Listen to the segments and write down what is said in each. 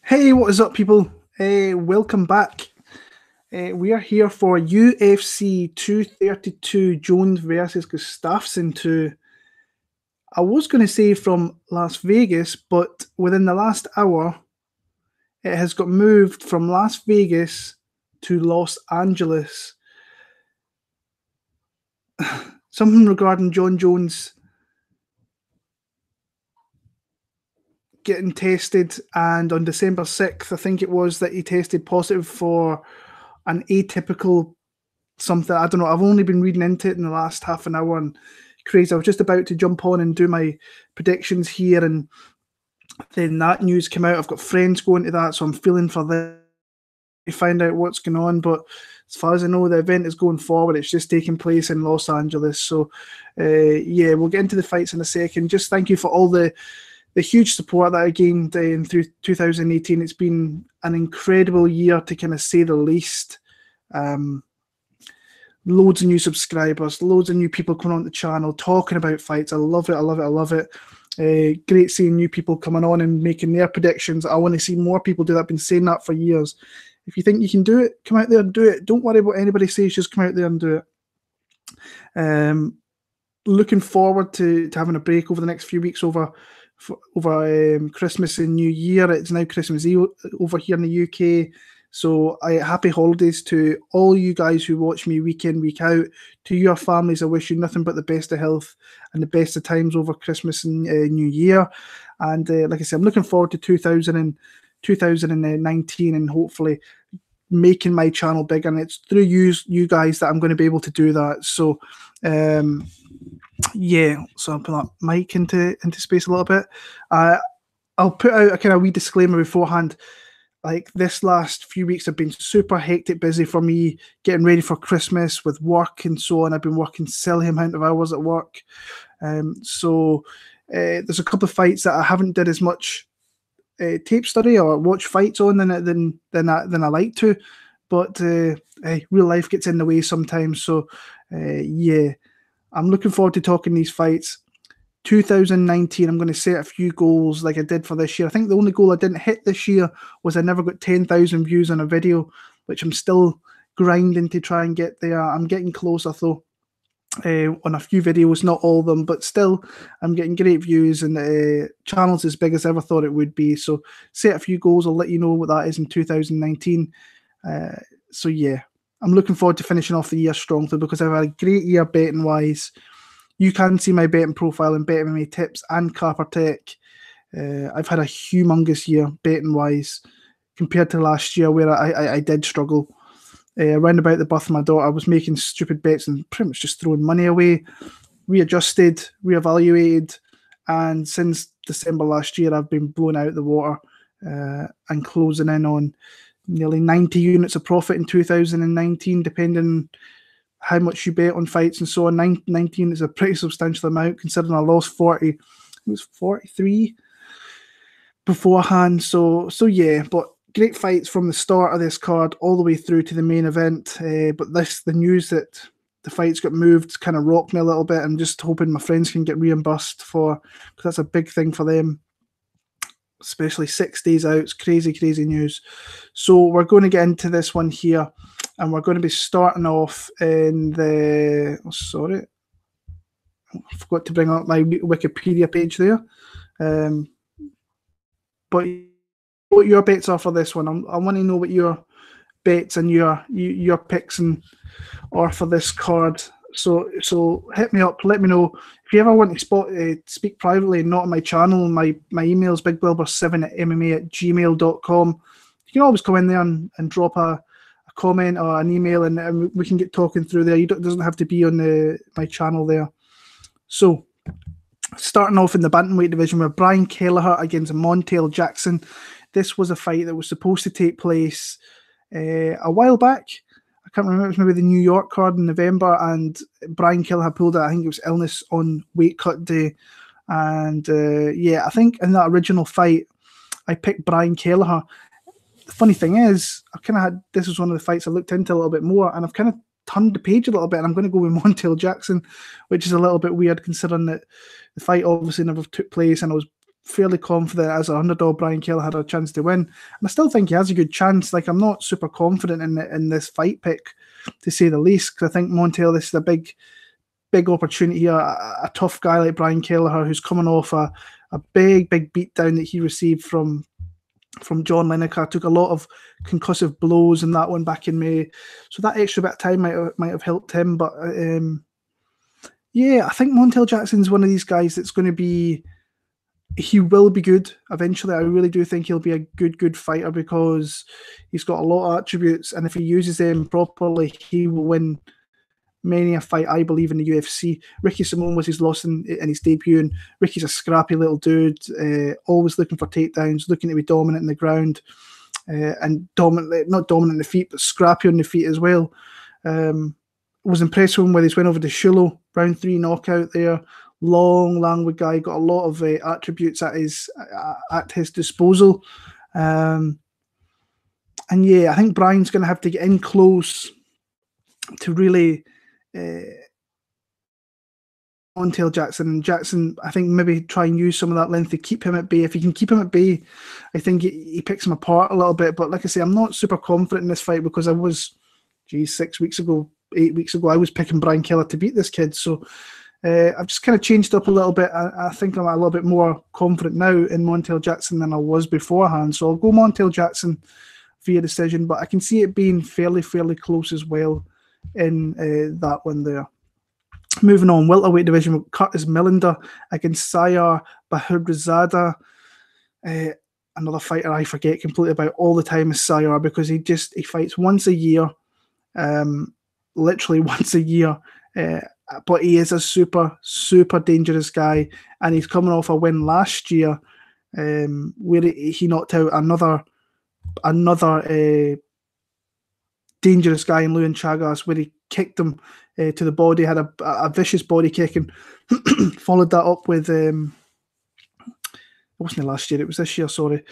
Hey, what is up, people? Welcome back. We are here for UFC 232 Jones versus Gustafsson 2. I was going to say from Las Vegas, but within the last hour, it has got moved from Las Vegas to Los Angeles. Something regarding Jon Jones getting tested, and on December 6th, I think it was, that he tested positive for an atypical something. I don't know. I've only been reading into it in the last half an hour, and crazy. I was just about to jump on and do my predictions here, and then that news came out. I've got friends going to that, so I'm feeling for them to find out what's going on. But as far as I know, the event is going forward. It's just taking place in Los Angeles. So, yeah, we'll get into the fights in a second. Just thank you for all the huge support that I gained through 2018. It's been an incredible year, to kind of say the least. Loads of new subscribers, loads of new people coming on the channel, talking about fights. I love it, I love it, I love it. Great seeing new people coming on and making their predictions. I want to see more people do that. I've been saying that for years. If you think you can do it, come out there and do it. Don't worry about what anybody says, just come out there and do it. Looking forward to having a break over the next few weeks over Christmas and New Year. It's now Christmas Eve over here in the UK. So happy holidays to all you guys who watch me week in, week out. To your families, I wish you nothing but the best of health and the best of times over Christmas and New Year. And like I said, I'm looking forward to 2019 and hopefully making my channel big. And it's through you guys that I'm going to be able to do that. So, yeah, so I'll put that mic into space a little bit. I'll put out a kind of wee disclaimer beforehand. Like, this last few weeks have been super hectic, busy for me, getting ready for Christmas with work and so on. I've been working silly amount of hours at work. So there's a couple of fights that I haven't did as much tape study or watch fights on than I like to. But real life gets in the way sometimes. So yeah, I'm looking forward to talking these fights. 2019, I'm going to set a few goals like I did for this year. I think the only goal I didn't hit this year was I never got 10,000 views on a video, which I'm still grinding to try and get there. I'm getting closer though on a few videos, not all of them, but still I'm getting great views, and the channel's as big as I ever thought it would be. So set a few goals. I'll let you know what that is in 2019. So yeah, I'm looking forward to finishing off the year strong though, because I've had a great year betting wise. You can see my betting profile and Bet MMA tips and Carper Tech. I've had a humongous year betting-wise compared to last year, where I did struggle. Around about the birth of my daughter, I was making stupid bets and pretty much just throwing money away. Readjusted, reevaluated, and since December last year, I've been blown out of the water and closing in on nearly 90 units of profit in 2019, depending how much you bet on fights and so on. 19 is a pretty substantial amount, considering I lost 40. It was 43 beforehand. So yeah, but great fights from the start of this card all the way through to the main event. But the news that the fights got moved kind of rocked me a little bit. I'm just hoping my friends can get reimbursed because that's a big thing for them, especially 6 days out. It's crazy news. So we're going to get into this one here. And we're going to be starting off in the... Oh, sorry. I forgot to bring up my Wikipedia page there. But what your bets are for this one. I want to know what your bets and your picks are for this card. So hit me up. Let me know. If you ever want to speak privately and not on my channel, my email is bigwilbur7@gmail.com. You can always come in there and drop a comment or an email, and we can get talking through there. It doesn't have to be on my channel there. So starting off in the bantamweight division with Brian Kelleher against Montel Jackson. This was a fight that was supposed to take place a while back. I can't remember. It was maybe the New York card in November, and Brian Kelleher pulled out, I think it was illness on weight cut day. And yeah, I think in that original fight, I picked Brian Kelleher. The funny thing is, this was one of the fights I looked into a little bit more, and I've kind of turned the page a little bit, and I'm going to go with Montel Jackson, which is a little bit weird considering that the fight obviously never took place, and I was fairly confident as an underdog Brian Kelleher had a chance to win. And I still think he has a good chance. Like, I'm not super confident in this fight pick, to say the least, because I think Montel, this is a big opportunity here. A tough guy like Brian Kelleher, who's coming off a big beatdown that he received from John Lineker, took a lot of concussive blows in that one back in May. So that extra bit of time might have helped him. But yeah, I think Montel Jackson's one of these guys that's going to be, he will be good eventually. I really do think he'll be a good fighter, because he's got a lot of attributes, and if he uses them properly, he will win many a fight, I believe, in the UFC. Ricky Simon was his loss in his debut, and Ricky's a scrappy little dude, always looking for takedowns, looking to be dominant in the ground, and not dominant in the feet, but scrappy on the feet as well. Was impressed with him when he went over to Shulo, round 3 knockout there. Long, languid guy, got a lot of attributes at his disposal. And yeah, I think Brian's going to have to get in close to really Montel Jackson. And Jackson, I think, maybe try and use some of that length to keep him at bay. If he can keep him at bay, I think he picks him apart a little bit. But like I say, I'm not super confident in this fight, because I was, 8 weeks ago, I was picking Brian Kelleher to beat this kid. So I've just kind of changed up a little bit. I think I'm a little bit more confident now in Montel Jackson than I was beforehand. So I'll go Montel Jackson via decision, but I can see it being fairly close as well in that one there. Moving on, welterweight division with Curtis Millender against Siyar Bahadurzada. Another fighter I forget completely about all the time is Siyar, because he fights once a year, literally once a year. But he is a super dangerous guy, and he's coming off a win last year where he knocked out another dangerous guy in Luan Chagas, where he kicked him to the body, had a vicious body kick, and followed that up with it wasn't last year, it was this year, sorry.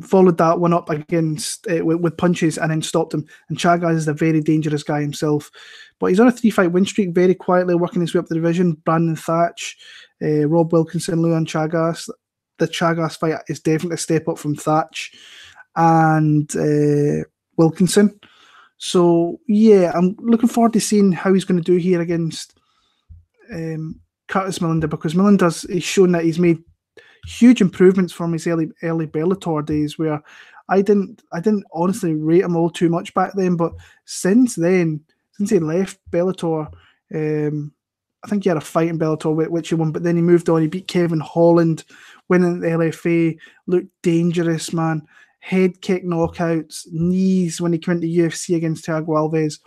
Followed that one up against with punches, and then stopped him. And Chagas is a very dangerous guy himself. But he's on a 3-fight win streak, very quietly working his way up the division. Brandon Thatch, Rob Wilkinson, Luan Chagas. The Chagas fight is definitely a step up from Thatch and Wilkinson. So, yeah, I'm looking forward to seeing how he's going to do here against Curtis Millender, because he's shown that he's made huge improvements from his early Bellator days, where I didn't honestly rate him all too much back then, but since then, since he left Bellator, I think he had a fight in Bellator which he won, but then he moved on. He beat Kevin Holland, winning the LFA, looked dangerous, man. Head kick knockouts, knees when he came into UFC against Thiago Alves,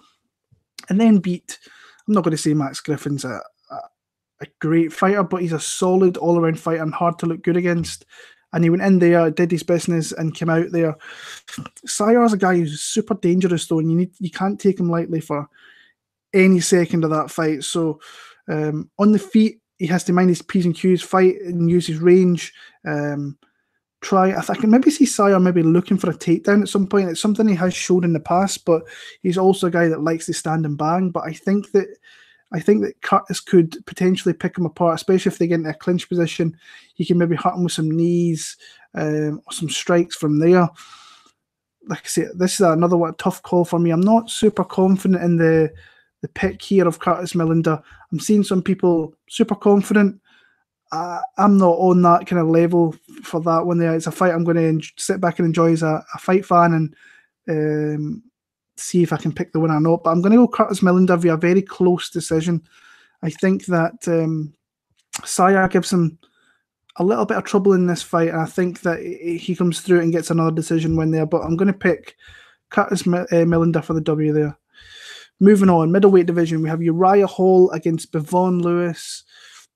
and then beat, I'm not going to say Max Griffin's a great fighter, but he's a solid all-around fighter and hard to look good against. And he went in there, did his business, and came out there. Siyar's a guy who's super dangerous, though, and you can't take him lightly for any second of that fight. So on the feet, he has to mind his P's and Q's, fight and use his range. I can maybe see Siyar maybe looking for a takedown at some point. It's something he has showed in the past, but he's also a guy that likes to stand and bang. But I think that Curtis could potentially pick him apart, especially if they get into a clinch position. He can maybe hurt him with some knees or some strikes from there. Like I say, this is another one, tough call for me. I'm not super confident in the pick here of Curtis Millender. I'm seeing some people super confident. I'm not on that kind of level for that one there. It's a fight I'm going to sit back and enjoy as a fight fan and see if I can pick the winner or not. But I'm going to go Curtis Millender via a very close decision. I think that Siyar gives him a little bit of trouble in this fight, and I think that he comes through and gets another decision win there. But I'm going to pick Curtis Millender for the W there. Moving on, middleweight division, we have Uriah Hall against Bevon Lewis.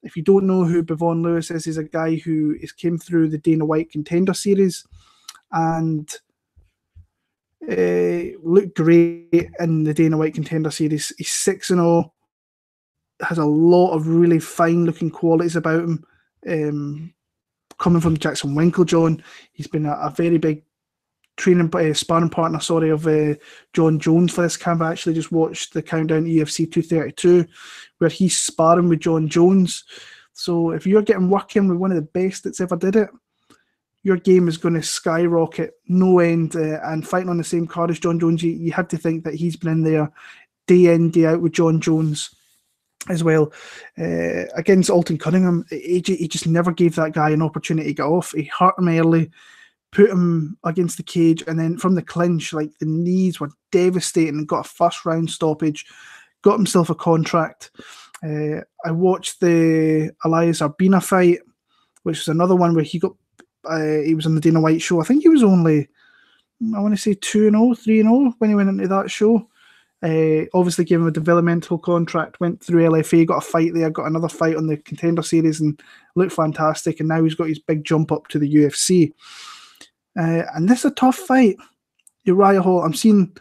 If you don't know who Bevon Lewis is, he's a guy who came through the Dana White Contender Series and looked great in the Dana White Contender Series. He's 6-0, has a lot of really fine-looking qualities about him. Coming from Jackson Winklejohn, he's been a very big sparring partner, of John Jones for this camp. I actually just watched the countdown to UFC 232, where he's sparring with John Jones. So if you're getting working with one of the best that's ever did it, your game is going to skyrocket, no end, and fighting on the same card as John Jones, you have to think that he's been in there day in, day out with John Jones as well. Against Alton Cunningham, he just never gave that guy an opportunity to get off. He hurt him early, put him against the cage, and then from the clinch, like, the knees were devastating, and got a first round stoppage, got himself a contract. I watched the Elias Arbina fight, which was another one where he was on the Dana White show. I think he was only, I want to say 2-0, 3-0 when he went into that show. Obviously gave him a developmental contract, went through LFA, got a fight there, got another fight on the Contender Series, and looked fantastic. And now he's got his big jump up to the UFC. And this is a tough fight. Uriah Hall, I'm seeing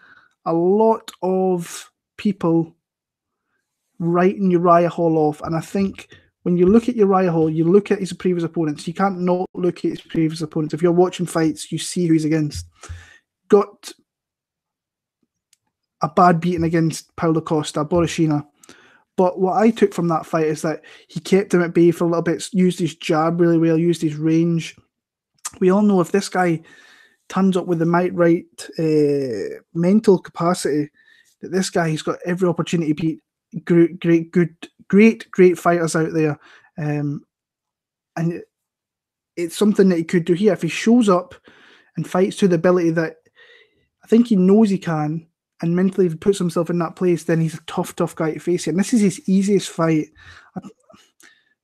a lot of people writing Uriah Hall off. And I think when you look at Uriah Hall, you look at his previous opponents. You can't not look at his previous opponents. If you're watching fights, you see who he's against. Got a bad beating against Paulo Costa, Borrachina. But what I took from that fight is that he kept him at bay for a little bit, used his jab really well, used his range. We all know if this guy turns up with the right mental capacity, that this guy, he's got every opportunity to beat great fighters out there. And it's something that he could do here. If he shows up and fights to the ability that I think he knows he can, and mentally if he puts himself in that place, then he's a tough guy to face here. And this is his easiest fight.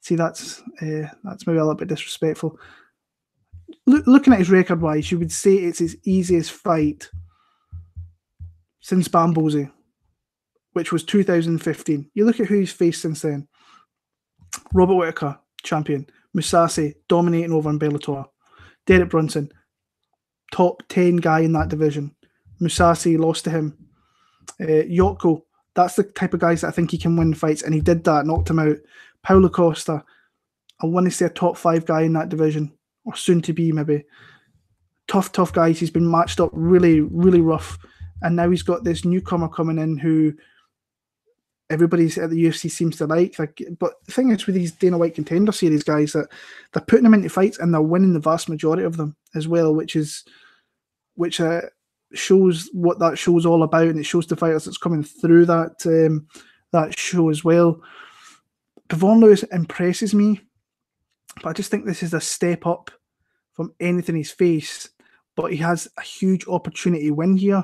See, that's maybe a little bit disrespectful. Looking at his record-wise, you would say it's his easiest fight since Bambozi, which was 2015. You look at who he's faced since then. Robert Whittaker, champion. Mousasi, dominating over in Bellator. Derek Brunson, top 10 guy in that division. Mousasi lost to him. Yotko, that's the type of guys that I think he can win fights, and he did that, knocked him out. Paulo Costa, I want to say a top 5 guy in that division, or soon to be maybe. Tough guys. He's been matched up really rough, and now he's got this newcomer coming in who everybody's at the UFC seems to like. But the thing is with these Dana White Contender Series guys, that they're putting them into fights and they're winning the vast majority of them as well, which shows what that show's all about, and it shows the fighters that's coming through that show as well. Bevon Lewis impresses me, but I just think this is a step up from anything he's faced. But he has a huge opportunity to win here.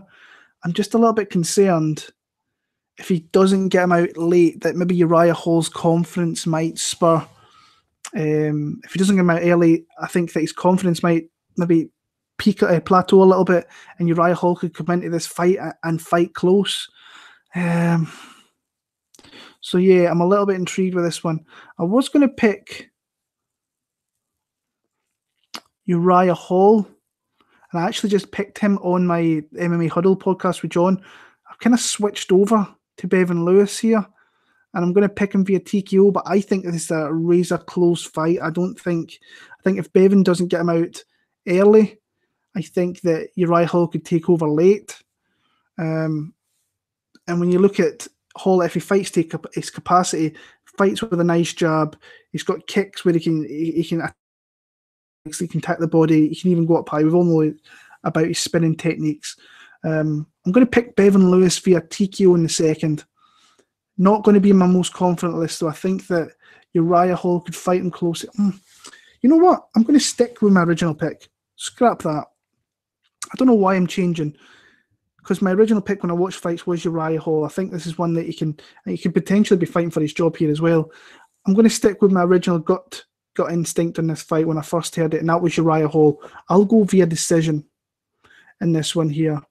I'm just a little bit concerned if he doesn't get him out late, that maybe Uriah Hall's confidence might spur. If he doesn't get him out early, I think that his confidence might maybe plateau a little bit, and Uriah Hall could come into this fight and fight close. So yeah, I'm a little bit intrigued with this one. I was going to pick Uriah Hall, and I actually just picked him on my MMA Huddle podcast with John. I've kind of switched over to Bevon Lewis here, and I'm going to pick him via TKO, but I think this is a razor close fight. I think if Bevon doesn't get him out early, I think that Uriah Hall could take over late. And when you look at Hall, if he fights to his capacity, fights with a nice jab, he's got kicks where he can attack the body, he can even go up high. We've all known about his spinning techniques. I'm going to pick Bevon Lewis via TKO in the second. Not going to be my most confident list, so I think that Uriah Hall could fight him close. You know what? I'm going to stick with my original pick. Scrap that. I don't know why I'm changing, because my original pick when I watched fights was Uriah Hall. I think this is one that he can potentially be fighting for his job here as well. I'm going to stick with my original gut instinct in this fight when I first heard it, and that was Uriah Hall. I'll go via decision in this one here.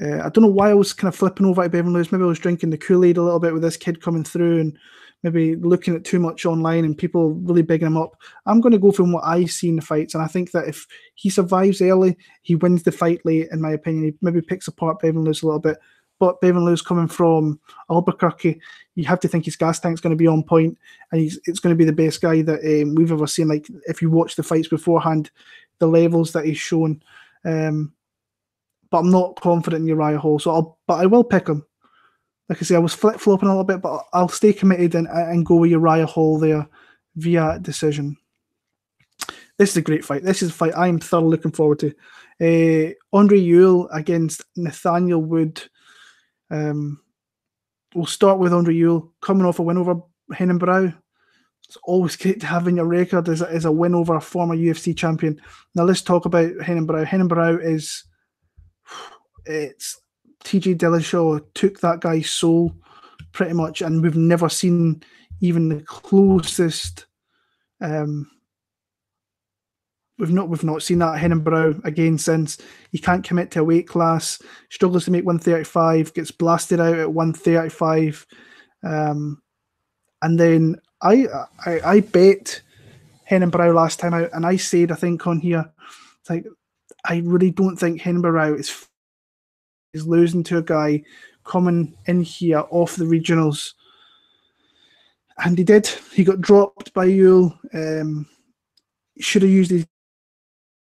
I don't know why I was kind of flipping over to Bevon Lewis. Maybe I was drinking the Kool-Aid a little bit with this kid coming through, and maybe looking at too much online and people really bigging him up. I'm going to go from what I see in the fights, and I think that if he survives early, he wins the fight late, in my opinion. He maybe picks apart Bevon Lewis a little bit. But Bevon Lewis coming from Albuquerque, you have to think his gas tank's going to be on point, and it's going to be the best guy that we've ever seen. Like, if you watch the fights beforehand, the levels that he's shown. But I'm not confident in Uriah Hall, but I will pick him. Like I say, I was flip-flopping a little bit, but I'll stay committed and go with Uriah Hall there via decision. This is a great fight. This is a fight I'm thoroughly looking forward to. Andre Ewell against Nathaniel Wood. We'll start with Andre Ewell coming off a win over Henenbrow. It's always great to have in your record as a win over a former UFC champion. Now let's talk about Henenbrow. Henenbrow it's TJ Dillashaw took that guy's soul pretty much, and we've never seen even the closest. We've not seen that Henenbrow again since. He can't commit to a weight class, struggles to make 135, gets blasted out at 135, and then I bet Henenbrow last time out, and I said, I think on here, it's like, I really don't think Henenbrow is losing to a guy coming in here off the regionals. And he did. He got dropped by Ewell. He should have used his.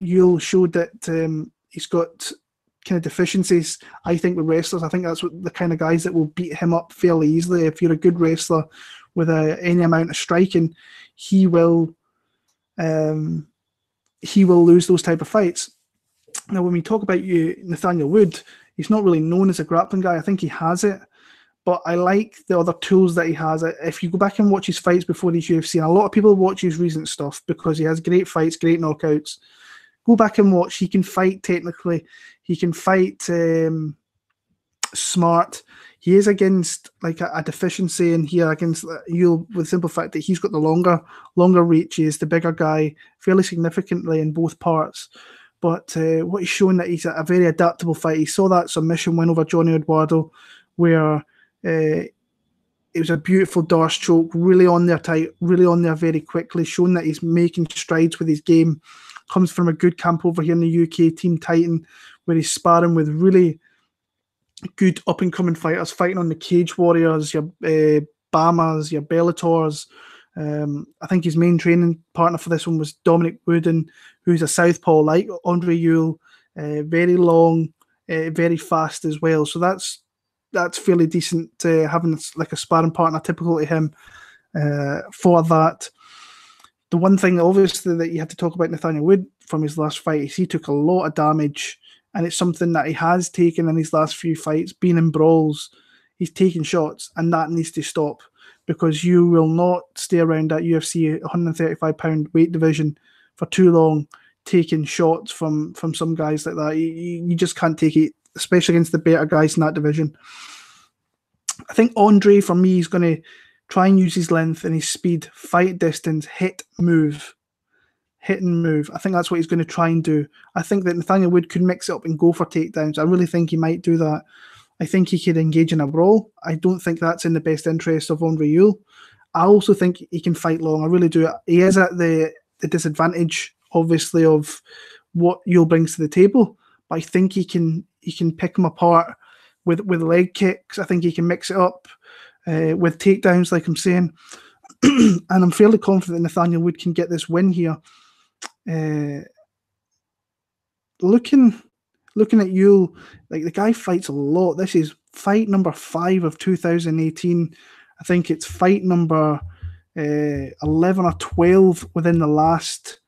Ewell showed that he's got kind of deficiencies, I think, with wrestlers. I think that's what the kind of guys that will beat him up fairly easily. If you're a good wrestler with any amount of striking, he will lose those type of fights. Now, when we talk about Nathaniel Wood, he's not really known as a grappling guy. I think he has it, but I like the other tools that he has. If you go back and watch his fights before these UFC, and a lot of people watch his recent stuff because he has great fights, great knockouts. Go back and watch. He can fight technically. He can fight smart. He is against like a deficiency in here against Ewell with the simple fact that he's got the longer reach. He is the bigger guy, fairly significantly in both parts. But what he's shown that he's a very adaptable fighter. He saw that submission win over Johnny Eduardo, where it was a beautiful Darce choke, really on there tight, really on there very quickly, showing that he's making strides with his game. Comes from a good camp over here in the UK, Team Titan, where he's sparring with really good up-and-coming fighters, fighting on the Cage Warriors, your Bamas, your Bellators. I think his main training partner for this one was Dominic Wooden, who's a southpaw like Andre Ewell, very long, very fast as well. So that's fairly decent, having like a sparring partner typical to him for that. The one thing, obviously, that you have to talk about Nathaniel Wood from his last fight is he took a lot of damage, and it's something that he has taken in his last few fights, being in brawls. He's taking shots, and that needs to stop because you will not stay around that UFC 135-pound weight division for too long taking shots from some guys like that. You just can't take it, especially against the better guys in that division. I think Andrei, for me, is going to try and use his length and his speed, fight distance, hit and move. I think that's what he's going to try and do. I think that Nathaniel Wood could mix it up and go for takedowns. I really think he might do that. I think he could engage in a brawl. I don't think that's in the best interest of Andre Ewell. I also think he can fight long. I really do. He is at the disadvantage, obviously, of what Ewell brings to the table. But I think he can pick him apart with leg kicks. I think he can mix it up with takedowns, like I'm saying. And I'm fairly confident that Nathaniel Wood can get this win here. Looking at Ewell, like the guy fights a lot. This is fight number 5 of 2018. I think it's fight number 11 or 12 within the last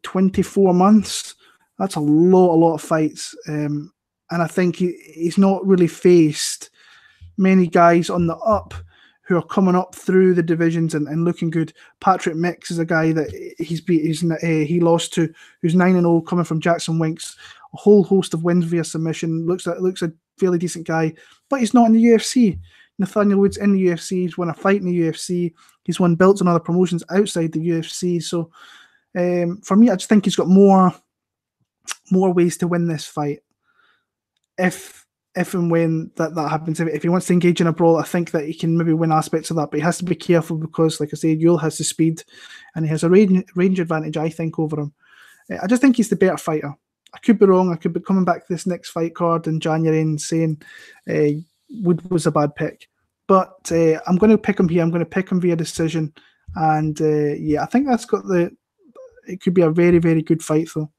24 months. That's a lot of fights. And I think he's not really faced many guys on the up who are coming up through the divisions and looking good. Patrick Mix is a guy that he lost to, who's 9-0, coming from Jackson Winks. A whole host of wins via submission. Looks a fairly decent guy, but he's not in the UFC. Nathaniel Wood's in the UFC. He's won a fight in the UFC. He's won belts and other promotions outside the UFC. So for me, I just think he's got more ways to win this fight. If and when that happens, if he wants to engage in a brawl, I think that he can maybe win aspects of that, but he has to be careful because, like I said, Ewell has the speed and he has a range advantage, I think, over him. I just think he's the better fighter. I could be wrong. I could be coming back to this next fight card in January and saying Wood was a bad pick. But I'm going to pick him here. I'm going to pick him via decision. And I think that's it could be a very, very good fight, though.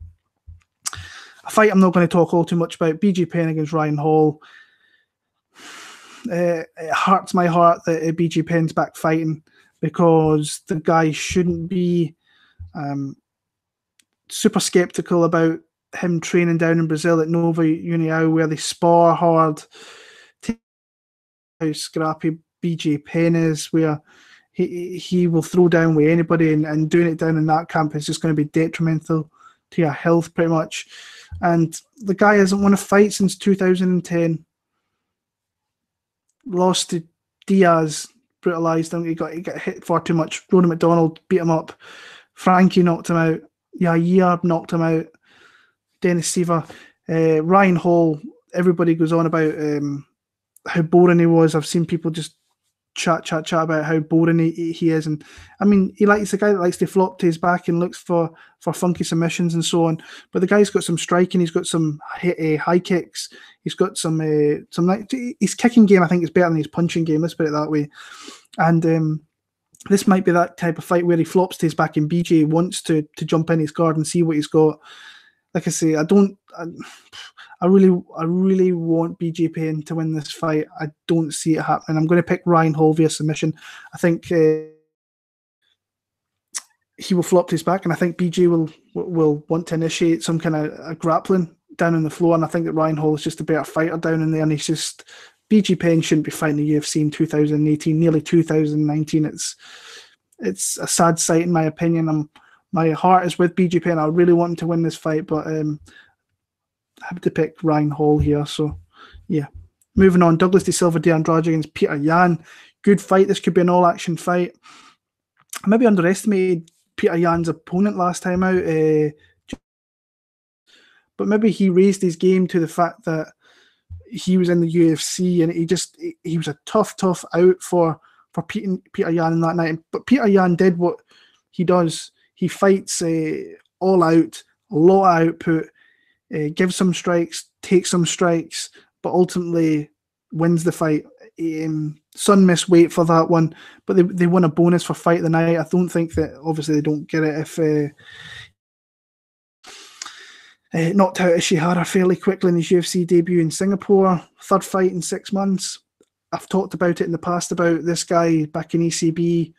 A fight I'm not going to talk all too much about, BJ Penn against Ryan Hall. It hurts my heart that BJ Penn's back fighting because the guy shouldn't be Super skeptical about him training down in Brazil at Nova União, where they spar hard. How scrappy BJ Penn is, where he will throw down with anybody, and doing it down in that camp is just going to be detrimental to your health, pretty much. And the guy hasn't won a fight since 2010. Lost to Diaz, brutalized him. He got hit far too much. Ronan McDonald beat him up. Frankie knocked him out. Ilir knocked him out. Dennis Silva. Ryan Hall, everybody goes on about how boring he was. I've seen people just chat about how boring he is. And I mean, he's a guy that likes to flop to his back and looks for funky submissions and so on. But the guy's got some striking. He's got some high kicks. He's got some his kicking game, I think, is better than his punching game. Let's put it that way. And this might be that type of fight where he flops to his back and BJ wants to jump in his guard and see what he's got. Like I say, I really want BJ Penn to win this fight. I don't see it happening. I'm going to pick Ryan Hall via submission. I think he will flop to his back, and I think BJ will want to initiate some kind of a grappling down on the floor. And I think that Ryan Hall is just a better fighter down in there, and he's just BJ Penn shouldn't be fighting the UFC in 2018, nearly 2019. It's a sad sight in my opinion. My heart is with BJ Penn. I really want him to win this fight, but I have to pick Ryan Hall here. So, yeah. Moving on, Douglas De Silva de Andrade against Petr Yan. Good fight. This could be an all-action fight. I maybe underestimated Petr Yan's opponent last time out, but maybe he raised his game to the fact that he was in the UFC, and he was a tough out for Petr Yan in that night. But Petr Yan did what he does. He fights all out, a lot of output, gives some strikes, takes some strikes, but ultimately wins the fight. Sun missed weight for that one, but they won a bonus for fight of the night. I don't think that, obviously, they don't get it if knocked out Ishihara fairly quickly in his UFC debut in Singapore. Third fight in 6 months. I've talked about it in the past about this guy back in ECB.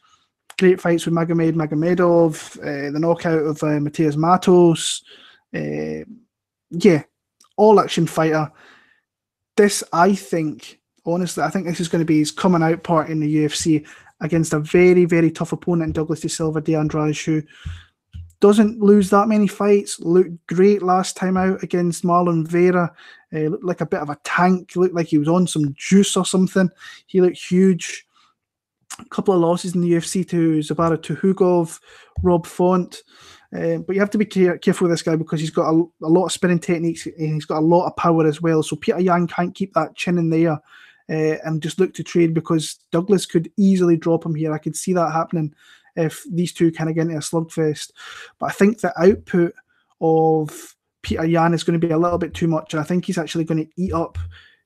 Great fights with Magomedov, the knockout of Matias Matos. All action fighter. This, I think this is going to be his coming out part in the UFC against a very, very tough opponent in Douglas De Silva de Andrade, who doesn't lose that many fights. Looked great last time out against Marlon Vera. Looked like a bit of a tank. Looked like he was on some juice or something. He looked huge. A couple of losses in the UFC to Zabara Tuhugov, Rob Font. But you have to be careful with this guy because he's got a lot of spinning techniques and he's got a lot of power as well. So Petr Yan can't keep that chin in there and just look to trade, because Douglas could easily drop him here. I could see that happening if these two kind of get into a slugfest. But I think the output of Petr Yan is going to be a little bit too much. And I think he's actually going to eat up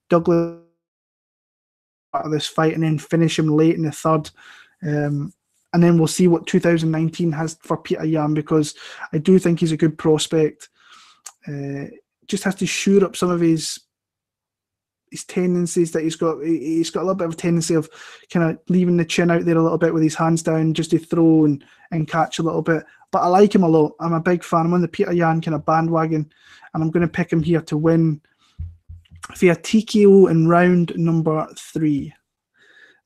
Douglas out of this fight and then finish him late in the third. And then we'll see what 2019 has for Petr Yan, because I do think he's a good prospect. Just has to shore up some of his tendencies that he's got. He's got a little bit of a tendency of kind of leaving the chin out there a little bit with his hands down just to throw and catch a little bit. But I like him a lot. I'm a big fan. I'm on the Petr Yan kind of bandwagon, and I'm going to pick him here to win via TKO in round number 3.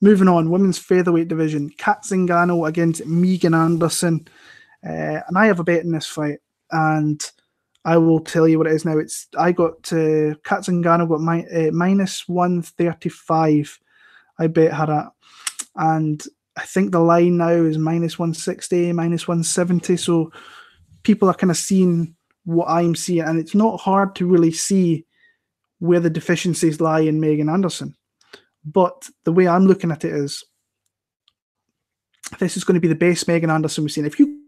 Moving on, women's featherweight division, Kat Zingano against Meagan Anderson. And I have a bet in this fight, and I will tell you what it is now. I got Kat Zingano got minus 135. I bet her at, and I think the line now is minus 160, minus 170. So people are kind of seeing what I'm seeing, and it's not hard to really see where the deficiencies lie in Meagan Anderson. But the way I'm looking at it is, this is going to be the best Meagan Anderson we've seen. If you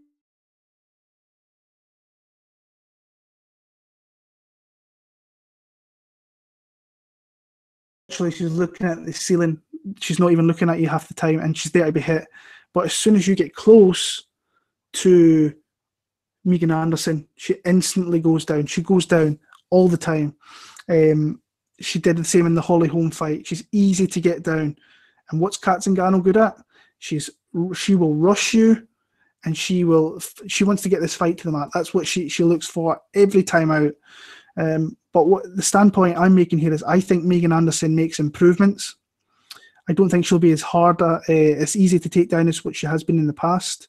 actually, she's looking at the ceiling, she's not even looking at you half the time, and she's there to be hit. But as soon as you get close to Meagan Anderson, she instantly goes down. She goes down all the time. She did the same in the Holly Holm fight. She's easy to get down. And what's Kat Zingano good at? She will rush you and she wants to get this fight to the mat. That's what she looks for every time out. But what the standpoint I'm making here is I think Meagan Anderson makes improvements. I don't think she'll be as easy to take down as what she has been in the past,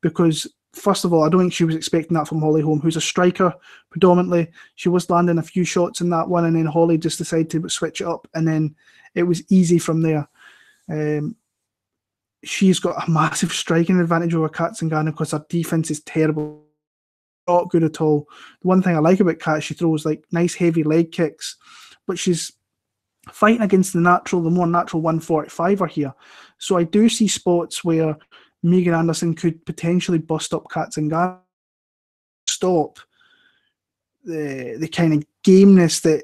because first of all, I don't think she was expecting that from Holly Holm, who's a striker predominantly. She was landing a few shots in that one, and then Holly just decided to switch it up, and then it was easy from there. She's got a massive striking advantage over Kat Zingano because her defense is terrible. Not good at all. The one thing I like about Kat, she throws like nice heavy leg kicks, but she's fighting against the more natural 145er here. So I do see spots where Meagan Anderson could potentially bust up Kat Zingano, stop the kind of gameness that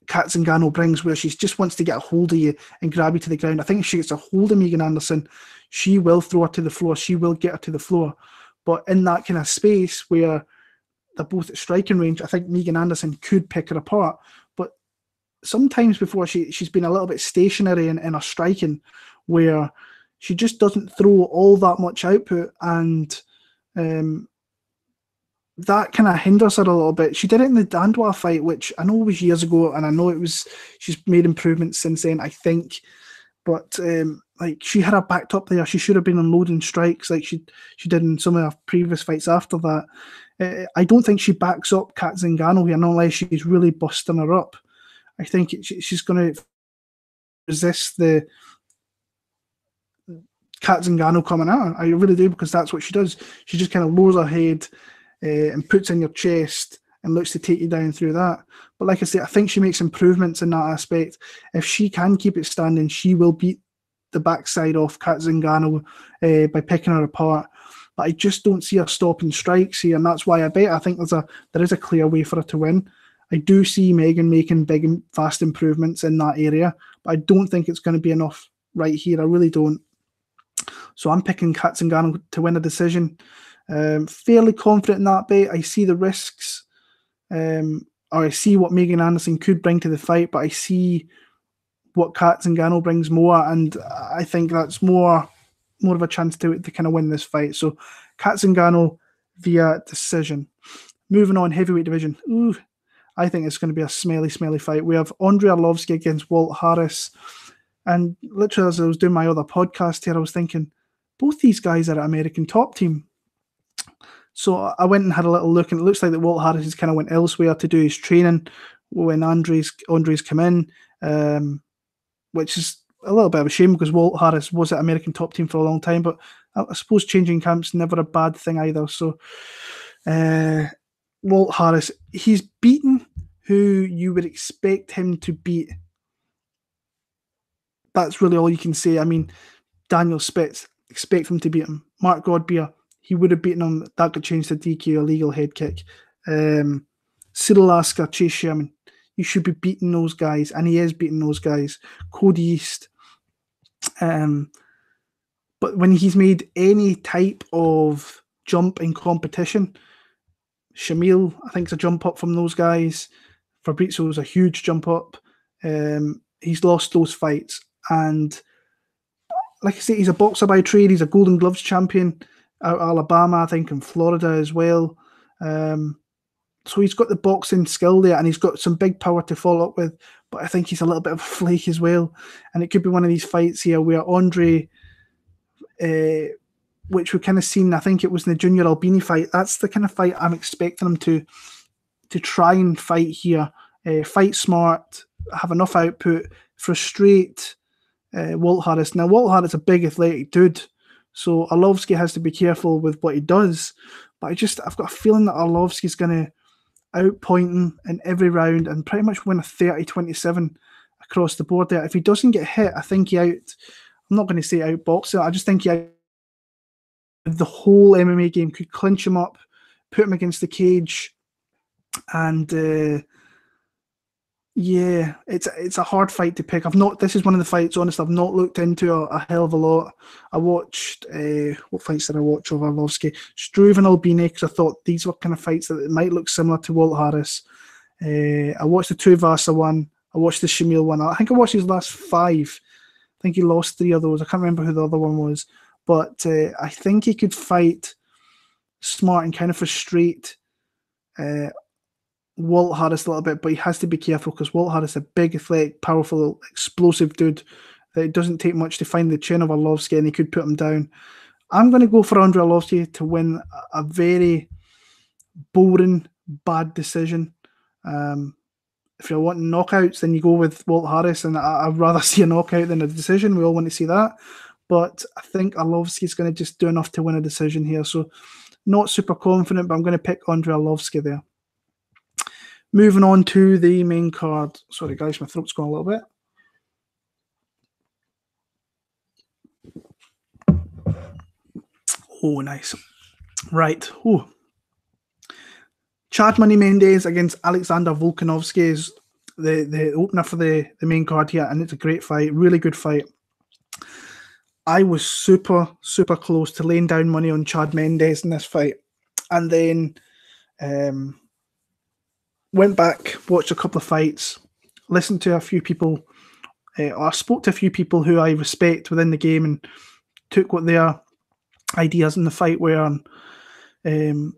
Kat Zingano brings, where she just wants to get a hold of you and grab you to the ground. I think if she gets a hold of Meagan Anderson, she will throw her to the floor. She will get her to the floor. But in that kind of space where they're both at striking range, I think Meagan Anderson could pick her apart. But sometimes before, she's been a little bit stationary in her striking, where she just doesn't throw all that much output, and that kind of hinders her a little bit. She did it in the Dandois fight, which I know was years ago, and I know she's made improvements since then, I think. But like, she had her backed up there. She should have been unloading strikes like she did in some of her previous fights after that. I don't think she backs up Kat Zingano here, unless she's really busting her up. I think she's going to resist the Kat Zingano coming at her. I really do, because that's what she does. She just kind of lowers her head and puts in your chest and looks to take you down through that. But like I say, I think she makes improvements in that aspect. If she can keep it standing, she will beat the backside off Kat Zingano by picking her apart. But I just don't see her stopping strikes here, and that's why I think there is a clear way for her to win. I do see Meagan making big and fast improvements in that area, but I don't think it's going to be enough right here. I really don't. So I'm picking Kat Zingano to win a decision. Fairly confident in that bet. I see the risks, or I see what Meagan Anderson could bring to the fight, but I see what Kat Zingano brings more, and I think that's more of a chance to kind of win this fight. So Kat Zingano via decision. Moving on, heavyweight division. Ooh, I think it's going to be a smelly fight. We have Andrei Arlovski against Walt Harris. And literally, as I was doing my other podcast here, I was thinking, both these guys are at American Top Team. So I went and had a little look, and it looks like that Walt Harris has kind of went elsewhere to do his training when Andre's come in, which is a little bit of a shame, because Walt Harris was at American Top Team for a long time, but I suppose changing camps never a bad thing either. So Walt Harris, he's beaten who you would expect him to beat. That's really all you can say. I mean, Daniel Spitz, expect him to beat him. Mark Godbeer, he would have beaten him. That got changed to DQ, a legal head kick. Cyril Lasker, Chase Sherman, you should be beating those guys, and he is beating those guys. Cody East. But when he's made any type of jump in competition, Shamil, I think, is a jump up from those guys. Fabrizio's a huge jump up. He's lost those fights. And like I say, he's a boxer by trade. He's a Golden Gloves champion out of Alabama, I think, in Florida as well. So he's got the boxing skill there, and he's got some big power to follow up with. But I think he's a little bit of a flake as well. And it could be one of these fights here where Andrei, which we've kind of seen, I think it was in the Junior Albini fight. That's the kind of fight I'm expecting him to try and fight here. Fight smart, have enough output, frustrate Walt Harris. Now, Walt Harris is a big athletic dude, so Arlovski has to be careful with what he does. But I've got a feeling that Arlovski's going to outpoint him in every round and pretty much win a 30-27 across the board there. If he doesn't get hit, I think I'm not going to say outbox it, I just think the whole MMA game could clinch him up, put him against the cage, and yeah, it's a hard fight to pick. This is one of the fights, honestly, I've not looked into a hell of a lot. I watched, what fights did I watch of Arlovski? Struve and Albini, because I thought these were kind of fights that might look similar to Walt Harris. I watched the Tuivasa one. I watched the Shamil one. I think I watched his last 5. I think he lost 3 of those. I can't remember who the other one was. but I think he could fight smart and kind of frustrate Walt Harris a little bit, but he has to be careful because Walt Harris is a big, athletic, powerful, explosive dude that it doesn't take much to find the chin of Arlovski, and he could put him down. I'm going to go for Andrei Arlovski to win a very boring, bad decision. If you're wanting knockouts, then you go with Walt Harris, and I'd rather see a knockout than a decision. We all want to see that. But I think Arlovski's going to just do enough to win a decision here. So not super confident, but I'm going to pick Andrei Arlovski there. Moving on to the main card. Sorry, guys, my throat's gone a little bit. Oh, nice. Right. Oh. Chad Money Mendes against Alexander Volkanovski is the opener for the main card here, and it's a great fight, really good fight. I was super, super close to laying down money on Chad Mendes in this fight, and then went back, watched a couple of fights, listened to a few people, or spoke to a few people who I respect within the game, and took what their ideas in the fight were, and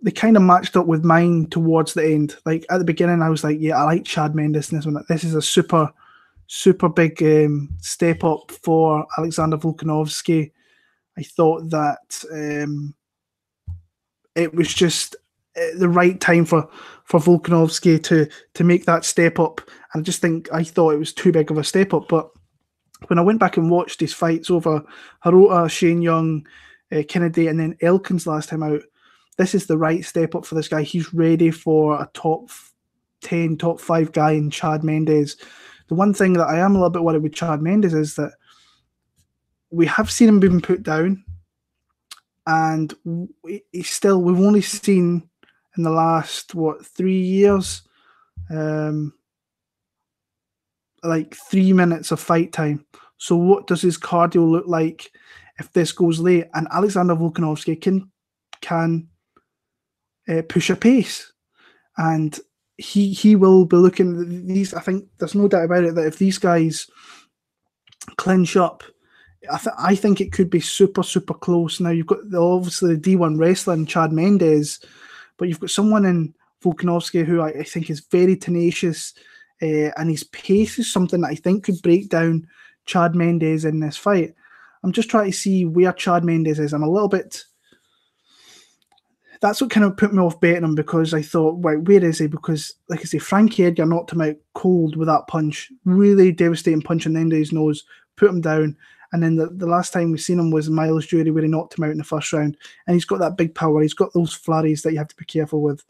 they kind of matched up with mine towards the end. Like at the beginning, I was like, yeah, I like Chad Mendes in this one. This is a super, super big step up for Alexander Volkanovski. I thought that it was just the right time for Volkanovski to make that step up. And I thought it was too big of a step up. But when I went back and watched his fights over Hirota, Shane Young, Kennedy, and then Elkins last time out, this is the right step up for this guy. He's ready for a top 10, top 5 guy in Chad Mendes. The one thing that I am a little bit worried with Chad Mendes is that we have seen him being put down, and we've only seen in the last, 3 years, like 3 minutes of fight time. So what does his cardio look like if this goes late? And Alexander Volkanovski can push a pace, and he will be looking these. I think there's no doubt about it that if these guys clinch up, I think it could be super, super close. Now you've got obviously the D1 wrestler in Chad Mendes, but you've got someone in Volkanovski who I think is very tenacious, and his pace is something that I think could break down Chad Mendes in this fight. I'm just trying to see where Chad Mendes is. I'm a little bit. That's what kind of put me off betting him, because I thought, right, where is he? Because, like I say, Frankie Edgar knocked him out cold with that punch. Really devastating punch on the end of his nose, put him down. And then the last time we've seen him was Miles Jury, where he knocked him out in the first round. And he's got that big power. He's got those flurries that you have to be careful with.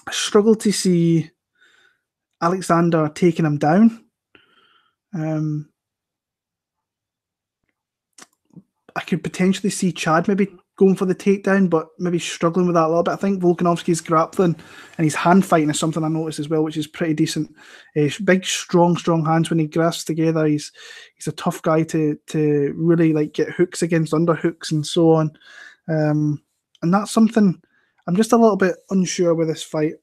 I struggle to see Alexander taking him down. I could potentially see Chad maybe going for the takedown, but maybe struggling with that a little bit. I think Volkanovski's grappling and his hand fighting is something I noticed as well, which is pretty decent. Big, strong hands when he grasps together. He's a tough guy to really like get hooks against underhooks and so on. And that's something I'm just a little bit unsure with this fight.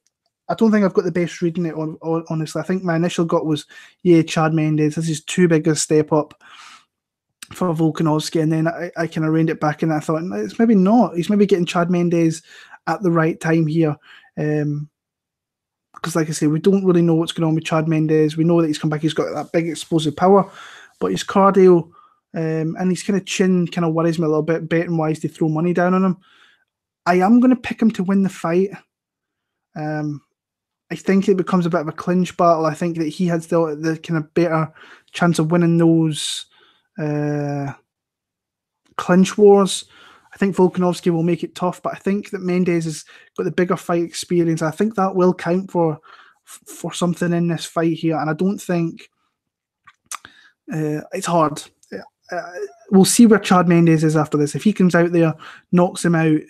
I don't think I've got the best reading it on, honestly. I think my initial gut was, yeah, Chad Mendes, this is too big a step up for Volkanovski, and then I kind of reined it back, and I thought it's maybe not. He's maybe getting Chad Mendes at the right time here, because like I say, we don't really know what's going on with Chad Mendes. We know that he's come back, he's got that big explosive power, but his cardio and his kind of chin kind of worries me a little bit, betting wise, to throw money down on him. I am going to pick him to win the fight. I think it becomes a bit of a clinch battle. I think that he has the kind of better chance of winning those clinch wars. I think Volkanovski will make it tough, but I think that Mendes has got the bigger fight experience. I think that will count for something in this fight here, and I don't think it's hard. We'll see where Chad Mendes is after this. If he comes out there, knocks him out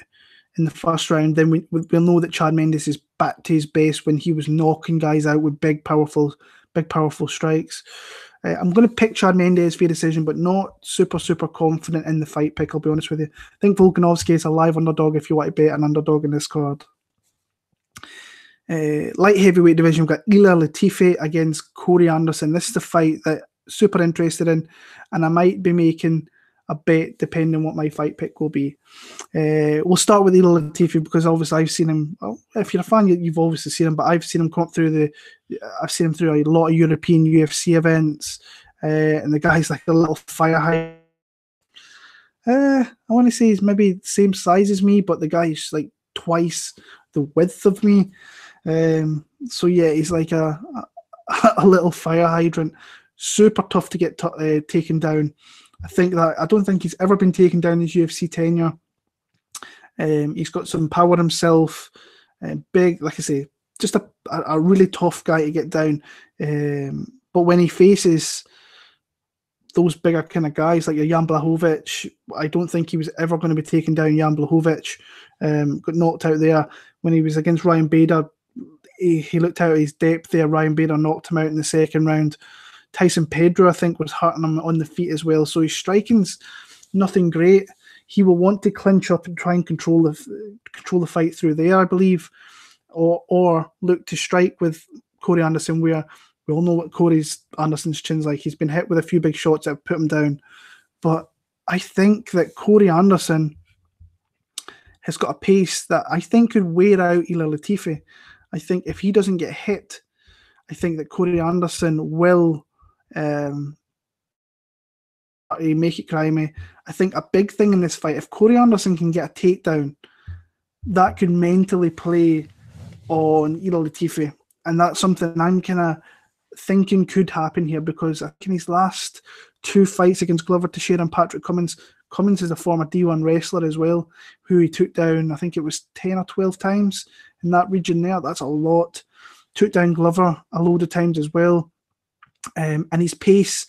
in the first round, then we'll know that Chad Mendes is back to his base when he was knocking guys out with big, powerful strikes. I'm going to pick Chad Mendes for a decision, but not super, super confident in the fight pick, I'll be honest with you. I think Volkanovski is a live underdog if you want to bet an underdog in this card. Light heavyweight division, we've got Ilir Latifi against Corey Anderson. This is the fight that I'm super interested in, and I might be making a bet depending on what my fight pick will be. We'll start with Ilir Latifi because obviously I've seen him. Well, if you're a fan, you've obviously seen him, but I've seen him come up through I've seen him through a lot of European UFC events, and the guy's like a little fire hydrant. I want to say he's maybe the same size as me, but the guy's like twice the width of me. So yeah, he's like a little fire hydrant. Super tough to get taken down. I don't think he's ever been taken down in his UFC tenure. He's got some power himself. Big, like I say, just a really tough guy to get down. But when he faces those bigger kind of guys like a Jan Blachowicz, I don't think he was ever going to be taken down. Jan Blachowicz got knocked out there when he was against Ryan Bader. He looked out of his depth there. Ryan Bader knocked him out in the second round. Tyson Pedro, I think, was hurting him on the feet as well. So his striking's nothing great. He will want to clinch up and try and control the fight through there, I believe, or look to strike with Corey Anderson, where we all know what Anderson's chin's like. He's been hit with a few big shots that have put him down. But I think that Corey Anderson has got a pace that I think could wear out Ilir Latifi. I think if he doesn't get hit, I think that Corey Anderson will make it crimey. I think a big thing in this fight, if Corey Anderson can get a takedown, that could mentally play on Ilir Latifi. And that's something I'm kind of thinking could happen here, because I think in his last two fights against Glover Teixeira and Patrick Cummins is a former D1 wrestler as well, who he took down, I think it was 10 or 12 times in that region there. That's a lot. Took down Glover a load of times as well. And his pace,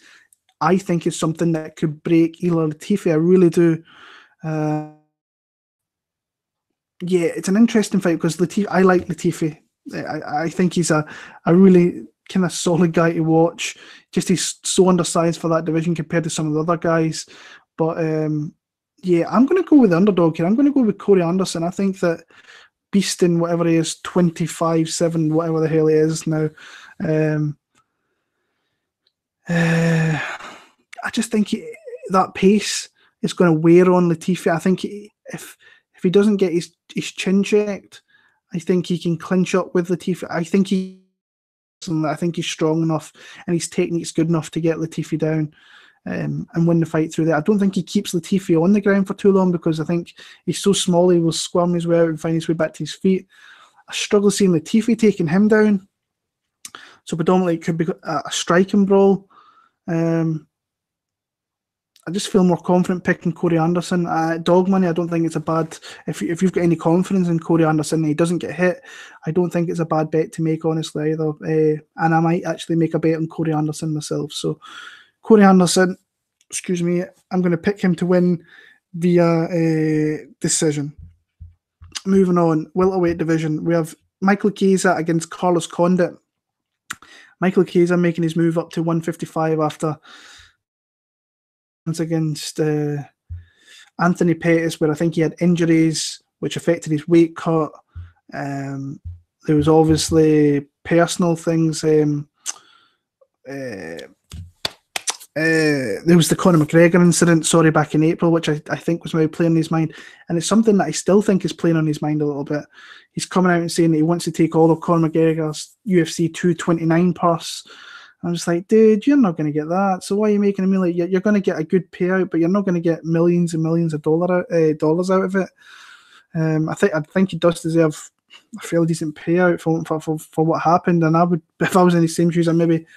I think, is something that could break Ilir Latifi. I really do. Yeah, it's an interesting fight because I like Latifi. I think he's a really kind of solid guy to watch. Just he's so undersized for that division compared to some of the other guys. But yeah, I'm going to go with the underdog here. I'm going to go with Corey Anderson. I think that beasting whatever he is, 25-7, whatever the hell he is now. I just think that pace is going to wear on Latifi. I think if he doesn't get his chin checked, I think he can clinch up with Latifi. I think he's strong enough and his technique's good enough to get Latifi down and win the fight through there. I don't think he keeps Latifi on the ground for too long because I think he's so small he will squirm his way out and find his way back to his feet. I struggle seeing Latifi taking him down. So predominantly it could be a striking brawl. I just feel more confident picking Corey Anderson. Dog money, I don't think it's a bad... If you've got any confidence in Corey Anderson and he doesn't get hit, I don't think it's a bad bet to make, honestly, either. And I might actually make a bet on Corey Anderson myself. So Corey Anderson, I'm going to pick him to win via decision. Moving on, welterweight division, we have Michael Chiesa against Carlos Condit. Michael Chiesa making his move up to 155 after against Anthony Pettis, where I think he had injuries which affected his weight cut. There was obviously personal things. There was the Conor McGregor incident, back in April, which I think was maybe playing on his mind. And it's something that I still think is playing on his mind a little bit. He's coming out and saying that he wants to take all of Conor McGregor's UFC 229 purse. I'm just like, dude, you're not going to get that. So why are you making a million? You're going to get a good payout, but you're not going to get millions and millions of dollars out of it. I think he does deserve a fairly decent payout for what happened. And I would, if I was in the same shoes, I'd maybe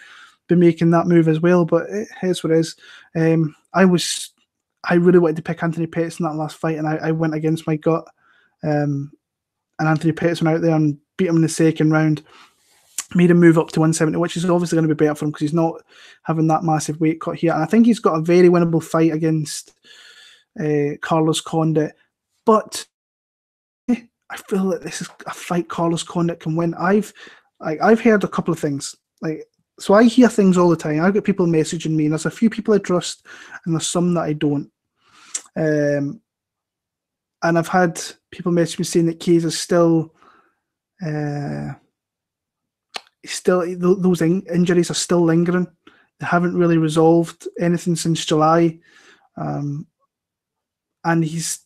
be making that move as well. But here's what it is. I really wanted to pick Anthony Pettis in that last fight, and I went against my gut. And Anthony Pettis went out there and beat him in the second round. Made him move up to 170, which is obviously going to be better for him because he's not having that massive weight cut here. And I think he's got a very winnable fight against Carlos Condit. But I feel that this is a fight Carlos Condit can win. I've heard a couple of things. So I hear things all the time. I've got people messaging me, and there's a few people I trust, and there's some that I don't. And I've had people message me saying that Chiesa's still... those injuries are still lingering. They haven't really resolved anything since July. and he's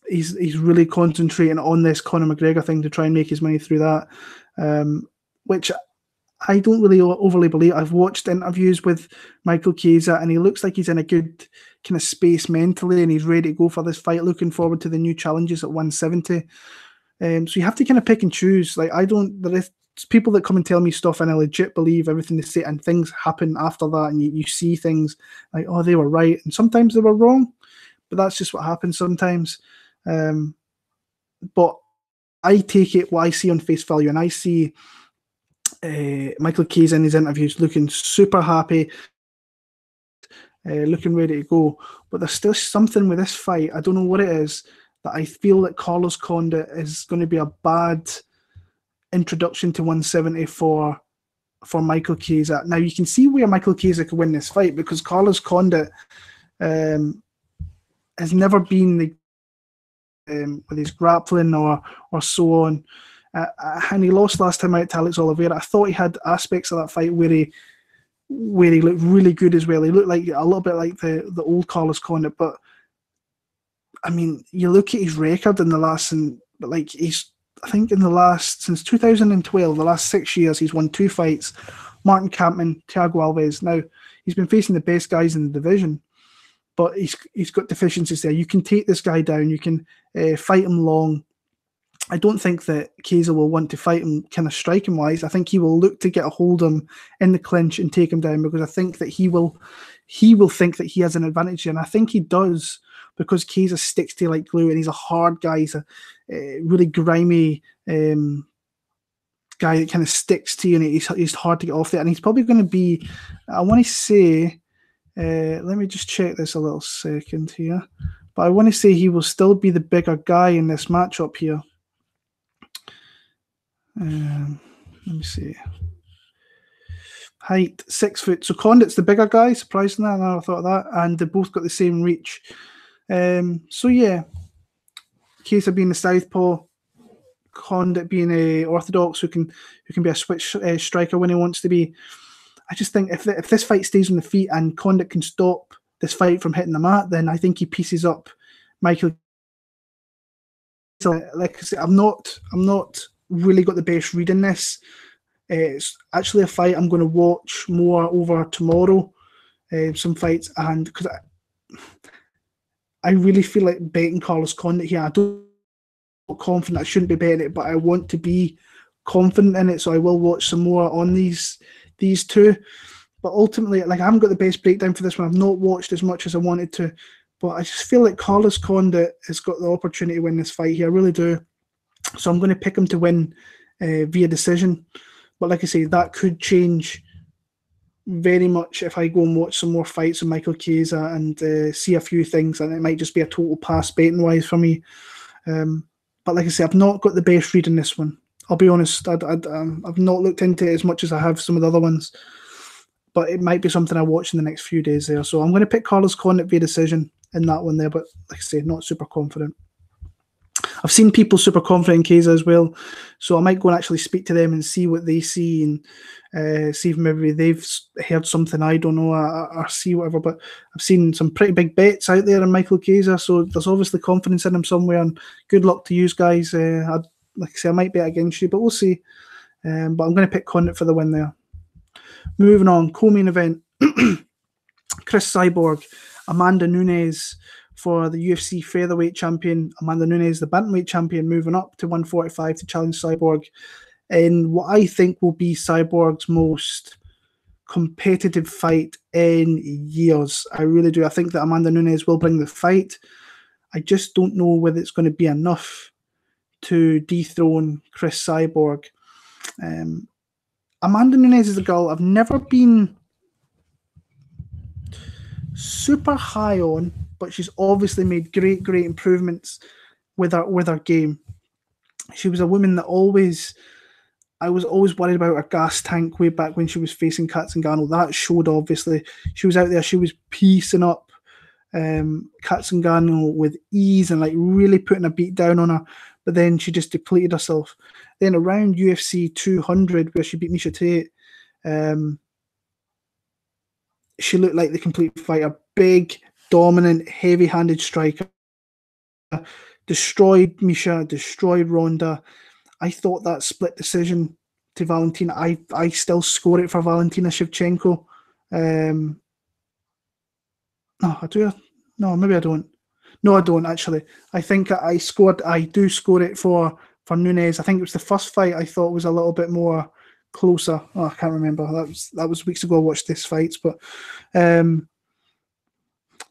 really concentrating on this Conor McGregor thing to try and make his money through that, which I don't really overly believe. I've watched interviews with Michael Chiesa, and he looks like he's in a good kind of space mentally, and he's ready to go for this fight. Looking forward to the new challenges at 170. So you have to kind of pick and choose. Like, there's people that come and tell me stuff, and I legit believe everything they say, and things happen after that, and you see things like, oh, they were right, and sometimes they were wrong. But that's just what happens sometimes. But I take it what I see on face value, and I see Michael Chiesa in his interviews looking super happy, looking ready to go. But there's still something with this fight, I don't know what it is, that I feel that Carlos Condit is going to be a bad introduction to 170 for Michael Chiesa. Now, you can see where Michael Chiesa could win this fight, because Carlos Condit has never been the with his grappling or so on, and he lost last time out to Alex Oliveira. I thought he had aspects of that fight where he looked really good as well. He looked like a little bit like the old Carlos Condit, but I mean, you look at his record in the last, I think since 2012, the last 6 years, he's won 2 fights: Martin Kampmann, Thiago Alves. Now, he's been facing the best guys in the division, but he's got deficiencies there. You can take this guy down. You can fight him long. I don't think that Chiesa will want to fight him kind of striking wise. I think he will look to get a hold of him in the clinch and take him down, because I think that he will think that he has an advantage, and I think he does, because Chiesa sticks to you like glue, and he's a hard guy. He's a really grimy guy that kind of sticks to you, and he's hard to get off there. And he's probably going to be, I want to say, let me just check this a little second here, but I want to say he will still be the bigger guy in this matchup here. Let me see. Height, 6 foot. So Condit's the bigger guy, surprisingly. I never thought of that. And they both got the same reach. So yeah, Chiesa being the southpaw, Condit being a orthodox who can be a switch striker when he wants to be. I just think if this fight stays on the feet and Condit can stop this fight from hitting the mat, then I think he pieces up Michael. So, like I said, I'm not really got the best read in this. It's actually a fight I'm going to watch more over tomorrow. Some fights, and because I really feel like betting Carlos Condit here. I don't feel confident. I shouldn't be betting it, but I want to be confident in it, so I will watch some more on these two. But ultimately, like, I haven't got the best breakdown for this one. I've not watched as much as I wanted to, but I just feel like Carlos Condit has got the opportunity to win this fight here. I really do. So I'm going to pick him to win via decision. But like I say, that could change very much if I go and watch some more fights of Michael Chiesa and see a few things, and it might just be a total pass betting wise for me. But like I say, I've not got the best read in this one. I'll be honest. I've not looked into it as much as I have some of the other ones, but it might be something I watch in the next few days there. So I'm going to pick Carlos Condit via decision in that one there, but like I say, not super confident. I've seen people super confident in Chiesa as well, so I might go and actually speak to them and see what they see, and see if maybe they've heard something I don't know, or see whatever. But I've seen some pretty big bets out there on Michael Chiesa, so there's obviously confidence in him somewhere, and good luck to you guys. Like I say, I might bet against you, but we'll see. But I'm going to pick Condit for the win there. Moving on, co-main event. Cris Cyborg, Amanda Nunes for the UFC featherweight champion. Amanda Nunes, the bantamweight champion, moving up to 145 to challenge Cyborg in what I think will be Cyborg's most competitive fight in years. I really do. I think that Amanda Nunes will bring the fight. I just don't know whether it's going to be enough to dethrone Cris Cyborg. Amanda Nunes is a girl I've never been super high on, but she's obviously made great improvements with her game. She was a woman that I was always worried about her gas tank way back when she was facing Zingano. That showed, obviously. She was out there, she was piecing up Zingano with ease and like really putting a beat down on her, but then she just depleted herself. Then around UFC 200, where she beat Miesha Tate, she looked like the complete fighter. Big, dominant, heavy-handed striker. destroyed Misha, destroyed Ronda. I thought that split decision to Valentina, I still score it for Valentina Shevchenko. No, I do. No, maybe I don't. No, I don't actually. I think I do score it for Nunes. I think it was the first fight I thought was a little bit more closer. Oh, I can't remember. That was weeks ago I watched this fights, but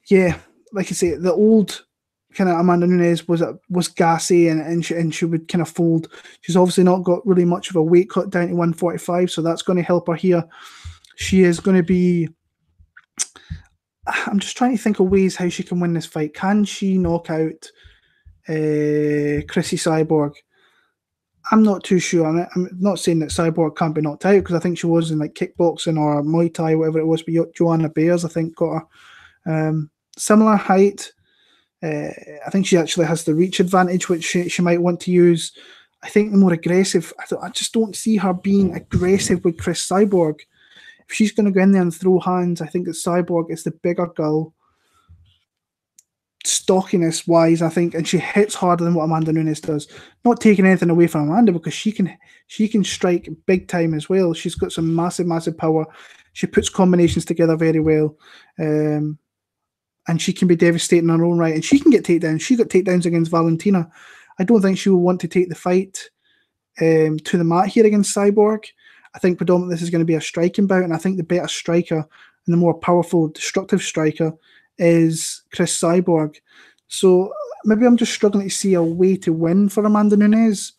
yeah, like I say, the old kind of Amanda Nunes was gassy and she would kind of fold. She's obviously not got really much of a weight cut down to 145, so that's going to help her here. She is going to be. I'm just trying to think of ways how she can win this fight. Can she knock out Chrissy Cyborg? I'm not too sure. I'm not saying that Cyborg can't be knocked out because I think she was in like kickboxing or Muay Thai, whatever it was. But Joanna Bears, I think, got her. Similar height. I think she actually has the reach advantage, which she might want to use. I think the more aggressive. I just don't see her being aggressive with Cris Cyborg. If she's going to go in there and throw hands, I think that Cyborg is the bigger girl, stockiness wise, I think, and she hits harder than what Amanda Nunes does. Not taking anything away from Amanda because she can strike big time as well. She's got some massive power. She puts combinations together very well, and she can be devastating in her own right. And she can get takedowns. She got takedowns against Valentina. I don't think she will want to take the fight to the mat here against Cyborg. I think predominantly this is going to be a striking bout, and I think the better striker and the more powerful, destructive striker is Cris Cyborg. So maybe I'm just struggling to see a way to win for Amanda Nunes.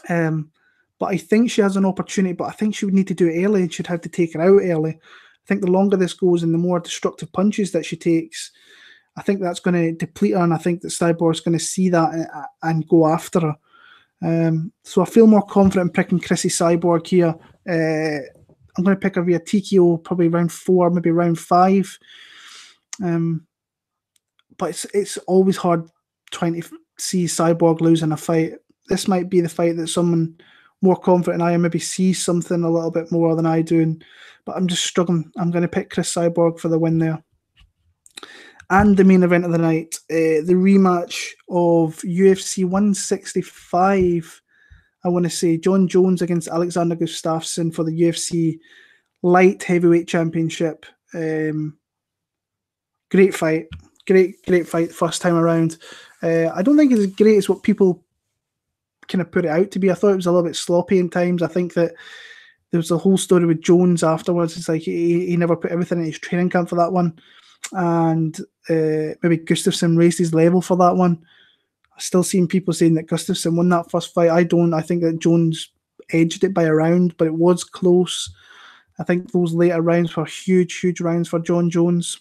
But I think she has an opportunity, but I think she would need to do it early and she'd have to take her out early. I think the longer this goes and the more destructive punches that she takes, I think that's going to deplete her, and I think that Cyborg's going to see that and go after her. So I feel more confident in picking Chrissy Cyborg here. I'm going to pick her via TKO, probably round 4, maybe round 5. But it's always hard trying to see Cyborg losing a fight. This might be the fight that someone more confident than I am maybe sees something a little bit more than I do. But I'm just struggling. I'm going to pick Cris Cyborg for the win there. And the main event of the night, the rematch of UFC 165. I want to say John Jones against Alexander Gustafsson for the UFC Light Heavyweight Championship. Great fight. Great fight first time around. I don't think it's as great as what people kind of put it out to be. I thought it was a little bit sloppy in times. I think that there was a whole story with Jones afterwards. It's like he never put everything in his training camp for that one. And maybe Gustafsson raised his level for that one. I've still seen people saying that Gustafsson won that first fight. I don't. I think that Jones edged it by a round, but it was close. I think those later rounds were huge rounds for John Jones.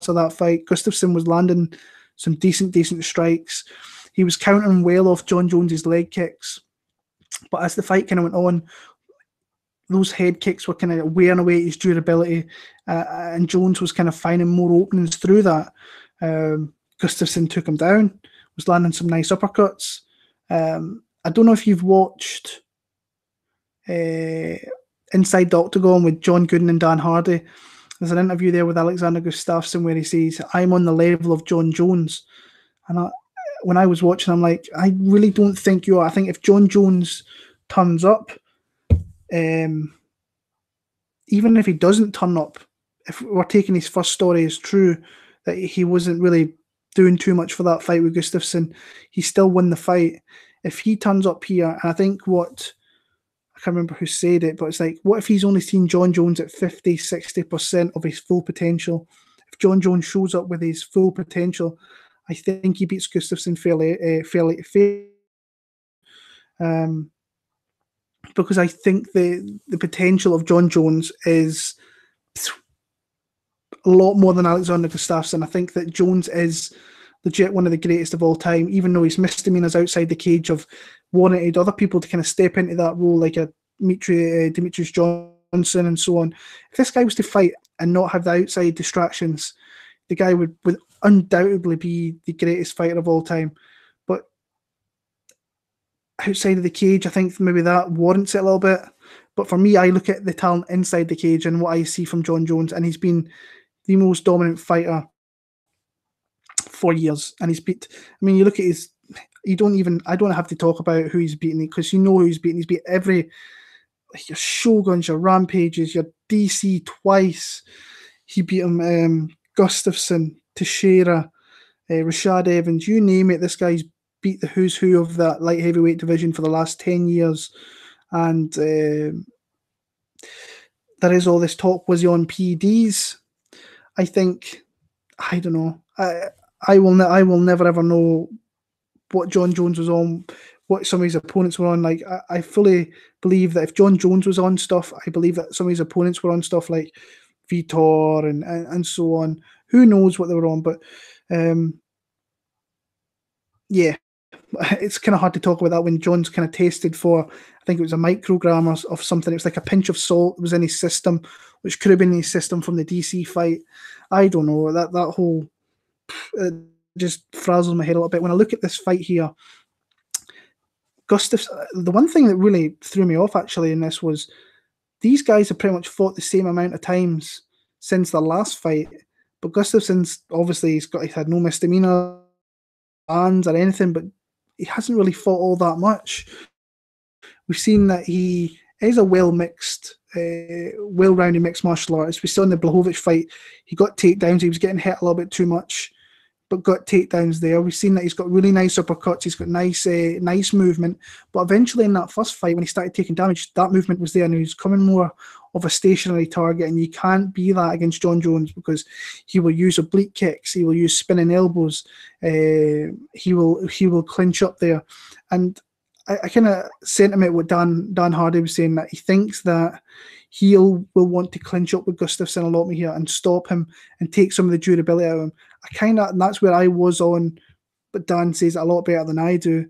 So that fight, Gustafsson was landing some decent strikes. He was countering well off John Jones's leg kicks. But as the fight kind of went on, those head kicks were kind of wearing away his durability, and Jones was kind of finding more openings through that. Gustafsson took him down, was landing some nice uppercuts. I don't know if you've watched Inside the Octagon with John Gooden and Dan Hardy. There's an interview there with Alexander Gustafsson where he says, "I'm on the level of John Jones." And when I was watching, I'm like, I really don't think you are. I think if John Jones turns up, even if he doesn't turn up, if we're taking his first story as true, that he wasn't really doing too much for that fight with Gustafsson, he still won the fight. If he turns up here, and I think I can't remember who said it, but it's like, what if he's only seen John Jones at 50-60% of his full potential? If John Jones shows up with his full potential, I think he beats Gustafsson fairly. Because I think the potential of John Jones is a lot more than Alexander Gustafsson. I think that Jones is legit one of the greatest of all time, even though his misdemeanors outside the cage have warranted other people to kind of step into that role, like a Demetrius Johnson and so on. If this guy was to fight and not have the outside distractions, the guy would undoubtedly be the greatest fighter of all time. But outside of the cage, I think maybe that warrants it a little bit. But for me, I look at the talent inside the cage and what I see from John Jones, and he's been the most dominant fighter for years, and he's beat. I mean, you look at his. I don't have to talk about who he's beaten because you know who he's beaten. He's beat every your Shoguns, your Rampages, your DC twice. He beat him, Gustafsson, Teixeira, Rashad Evans, you name it. This guy's beat the who's who of that light heavyweight division for the last 10 years. And there is all this talk, was he on PEDs? I think, I don't know. I will never ever know what John Jones was on, what some of his opponents were on. Like, I fully believe that if John Jones was on stuff, I believe that some of his opponents were on stuff like Vitor and so on. Who knows what they were on, but yeah, it's kind of hard to talk about that when John's kind of tasted for, I think it was a microgram of something. It was like a pinch of salt was in his system, which could have been in his system from the DC fight. I don't know. That whole just frazzles my head a little bit. When I look at this fight here, the one thing that really threw me off actually in this was these guys have pretty much fought the same amount of times since their last fight, but Gustafsson's obviously he's had no misdemeanor bans or anything, but he hasn't really fought all that much. We've seen that he is a well-rounded mixed martial artist. We saw in the Blachowicz fight, he got takedowns. He was getting hit a little bit too much, but got takedowns there. We've seen that he's got really nice uppercuts. He's got nice movement. But eventually in that first fight, when he started taking damage, that movement was there and he was becoming more of a stationary target. And you can't be that against John Jones because he will use oblique kicks. He will use spinning elbows. He will clinch up there. And I kind of sentiment what Dan Hardy was saying, that he thinks that will want to clinch up with Gustafsson a lot more here and stop him and take some of the durability out of him. And that's where I was on, but Dan says it a lot better than I do.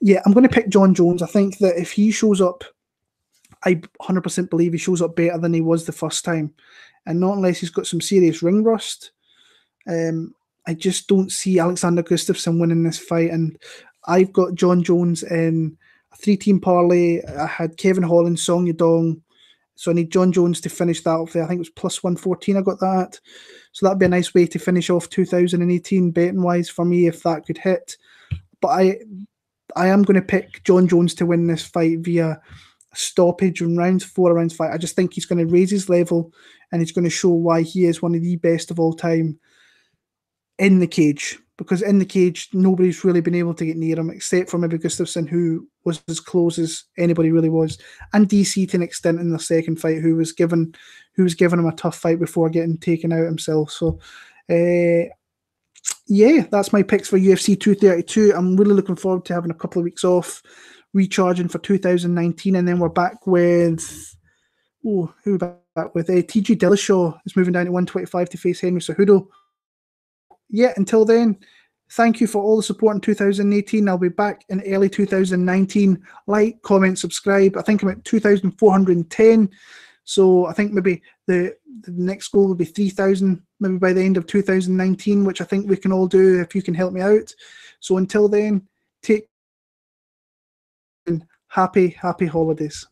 Yeah, I'm going to pick John Jones. I think that if he shows up, I 100% believe he shows up better than he was the first time, and not unless he's got some serious ring rust. I just don't see Alexander Gustafsson winning this fight, and I've got John Jones in a 3-team parlay. I had Kevin Holland, Song Yadong, so I need John Jones to finish that off there. I think it was plus 114 I got that. So that'd be a nice way to finish off 2018 betting-wise for me if that could hit. But I am going to pick John Jones to win this fight via stoppage in rounds 4 or rounds 5. I just think he's going to raise his level and he's going to show why he is one of the best of all time in the cage. Because in the cage, nobody's really been able to get near him except for maybe Gustafsson, who was as close as anybody really was, and DC to an extent in the second fight, who was giving him a tough fight before getting taken out himself. So, yeah, that's my picks for UFC 232. I'm really looking forward to having a couple of weeks off, recharging for 2019, and then we're back with who are we back with? TG Dillashaw is moving down to 125 to face Henry Cejudo. Yeah, until then, thank you for all the support in 2018. I'll be back in early 2019. Like, comment, subscribe. I think I'm at 2,410. So I think maybe the next goal will be 3,000, maybe by the end of 2019, which I think we can all do if you can help me out. So until then, take happy holidays.